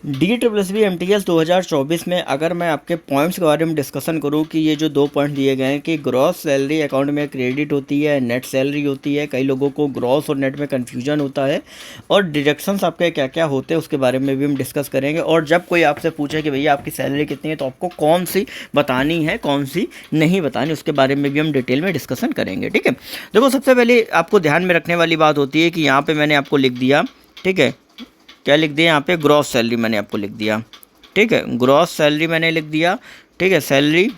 DSSB MTS 2024 में अगर मैं आपके पॉइंट्स के बारे में डिस्कशन करूं कि ये जो 2 पॉइंट दिए गए हैं कि ग्रॉस सैलरी अकाउंट में क्रेडिट होती है, नेट सैलरी होती है। कई लोगों को ग्रॉस और नेट में कन्फ्यूजन होता है, और डिडक्शंस आपके क्या क्या होते हैं उसके बारे में भी हम डिस्कस करेंगे। और जब कोई आपसे पूछे कि भैया आपकी सैलरी कितनी है, तो आपको कौन सी बतानी है, कौन सी नहीं बतानी, उसके बारे में भी हम डिटेल में डिस्कशन करेंगे। ठीक है, देखो सबसे पहले आपको ध्यान में रखने वाली बात होती है कि यहाँ पर मैंने आपको लिख दिया, ठीक है, क्या लिख दिया यहाँ पे, ग्रॉस सैलरी मैंने आपको लिख दिया। ठीक है, ग्रॉस सैलरी मैंने लिख दिया। ठीक है, सैलरी,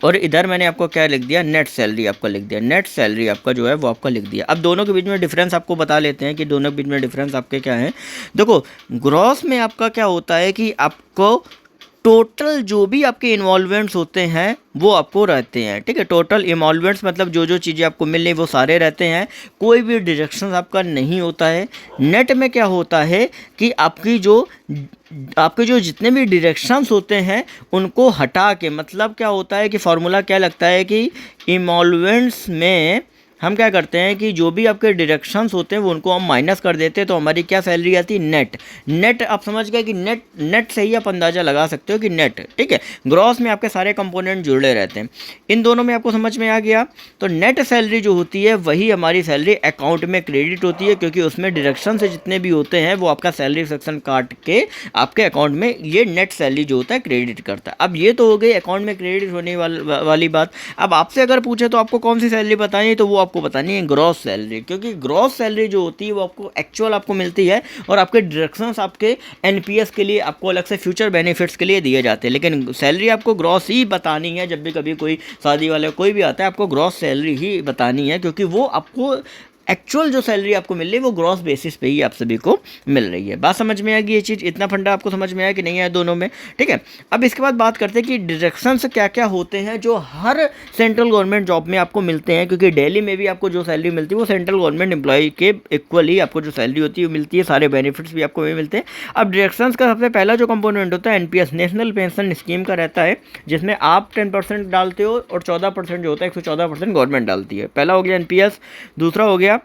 और इधर मैंने आपको क्या लिख दिया, नेट सैलरी आपका लिख दिया। नेट सैलरी आपका जो है वो आपका लिख दिया। अब दोनों के बीच में डिफरेंस आपको बता लेते हैं कि दोनों के बीच में डिफरेंस आपके क्या है। देखो, ग्रॉस में आपका क्या होता है कि आपको टोटल जो भी आपके इन्वॉल्वमेंट्स होते हैं वो आपको रहते हैं। ठीक है, टोटल इन्वॉल्वमेंट्स मतलब जो जो चीज़ें आपको मिल रही वो सारे रहते हैं, कोई भी डिडक्शन आपका नहीं होता है। नेट में क्या होता है कि आपके जो जितने भी डिडक्शंस होते हैं उनको हटा के, मतलब क्या होता है कि फार्मूला क्या लगता है कि इन्वॉल्वमेंट्स में हम क्या करते हैं कि जो भी आपके डिडक्शंस होते हैं वो उनको हम माइनस कर देते हैं, तो हमारी क्या सैलरी आती है, नेट। नेट आप समझ गए कि नेट से ही आप अंदाज़ा लगा सकते हो कि नेट। ठीक है, ग्रॉस में आपके सारे कंपोनेंट जुड़े रहते हैं। इन दोनों में आपको समझ में आ गया। तो नेट सैलरी जो होती है वही हमारी सैलरी अकाउंट में क्रेडिट होती है, क्योंकि उसमें डिडक्शन से जितने भी होते हैं वो आपका सैलरी सेक्शन काट के आपके अकाउंट में ये नेट सैलरी जो होता है क्रेडिट करता है। अब ये तो हो गई अकाउंट में क्रेडिट होने वाली बात। अब आपसे अगर पूछे तो आपको कौन सी सैलरी बतानी है, तो वो आपको बतानी है ग्रॉस सैलरी, क्योंकि ग्रॉस सैलरी जो होती है वो आपको एक्चुअल आपको मिलती है, और आपके डिडक्शंस आपके एनपीएस के लिए आपको अलग से फ्यूचर बेनिफिट्स के लिए दिए जाते हैं। लेकिन सैलरी आपको ग्रॉस ही बतानी है। जब भी कभी कोई शादी वाला कोई भी आता है, आपको ग्रॉस सैलरी ही बतानी है, क्योंकि वो आपको एक्चुअल जो सैलरी आपको मिल रही है वो ग्रॉस बेसिस पे ही आप सभी को मिल रही है। बात समझ में आएगी ये चीज़, इतना फंडा आपको समझ में आया कि नहीं आया दोनों में। ठीक है, अब इसके बाद बात करते हैं कि डिडक्शंस क्या क्या होते हैं जो हर सेंट्रल गवर्नमेंट जॉब में आपको मिलते हैं, क्योंकि दिल्ली में भी आपको जो सैलरी मिलती है वो सेंट्रल गवर्नमेंट एम्प्लॉय के इक्वली आपको जो सैलरी होती है वो मिलती है, सारे बेनिफिट्स भी आपको वही मिलते हैं। अब डिडक्शंस का सबसे पहला जो कंपोनेंट होता है एनपीएस, नेशनल पेंशन स्कीम का रहता है, जिसमें आप 10% डालते हो और 14% जो होता है 114% गवर्नमेंट डालती है। पहला हो गया एनपीएस, दूसरा हो गया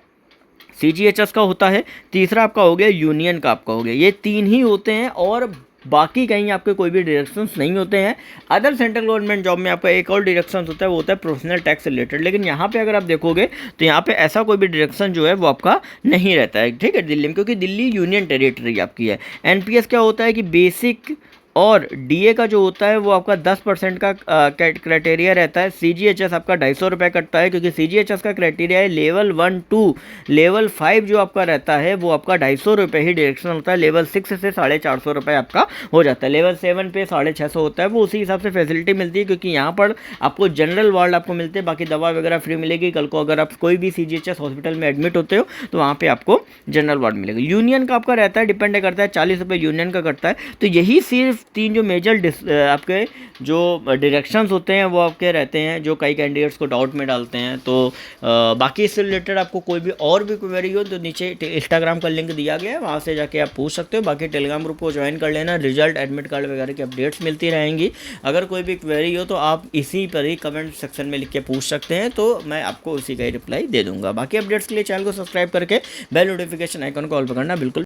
सीजीएचएस का होता है, तीसरा आपका हो गया यूनियन का आपका हो गया। ये तीन ही होते हैं और बाकी कहीं आपके कोई भी डिडक्शंस नहीं होते हैं। अदर सेंट्रल गवर्नमेंट जॉब में आपका एक और डिडक्शन होता है, वो होता है प्रोफेशनल टैक्स रिलेटेड। लेकिन यहाँ पे अगर आप देखोगे तो यहाँ पे ऐसा कोई भी डिडक्शन जो है वो आपका नहीं रहता है। ठीक है, दिल्ली में, क्योंकि दिल्ली यूनियन टेरिटरी आपकी है। एनपीएस क्या होता है कि बेसिक और डीए का जो होता है वो आपका 10% का क्राइटेरिया रहता है। सीजीएचएस आपका 250 रुपये कटता है, क्योंकि सीजीएचएस का क्राइटेरिया है लेवल 1 2, लेवल 5 जो आपका रहता है वो आपका 250 रुपये ही डायरेक्शन होता है। लेवल 6 से 450 रुपये आपका हो जाता है। लेवल 7 पे 650 होता है। वो उसी हिसाब से फैसिलिटी मिलती है, क्योंकि यहाँ पर आपको जनरल वार्ड आपको मिलते हैं, बाकी दवा वगैरह फ्री मिलेगी। कल को अगर आप कोई भी सीजीएचएस हॉस्पिटल में एडमिट होते हो तो वहाँ पर आपको जनरल वार्ड मिलेगा। यूनियन का आपका रहता है, डिपेंड करता है, 40 रुपये यूनियन का कटता है। तो यही सिर्फ तीन जो मेजर आपके जो डिडक्शंस होते हैं वो आपके रहते हैं, जो कई कैंडिडेट्स को डाउट में डालते हैं। तो बाकी इससे रिलेटेड आपको कोई भी और भी क्वेरी हो तो नीचे इंस्टाग्राम का लिंक दिया गया है, वहाँ से जाके आप पूछ सकते हो। बाकी टेलीग्राम ग्रुप को ज्वाइन कर लेना, रिजल्ट एडमिट कार्ड वगैरह की अपडेट्स मिलती रहेंगी। अगर कोई भी क्वेरी हो तो आप इसी पर ही कमेंट सेक्शन में लिख के पूछ सकते हैं, तो मैं आपको उसी का ही रिप्लाई दे दूंगा। बाकी अपडेट्स के लिए चैनल को सब्सक्राइब करके बेल नोटिफिकेशन आइकन को ऑल पर करना बिल्कुल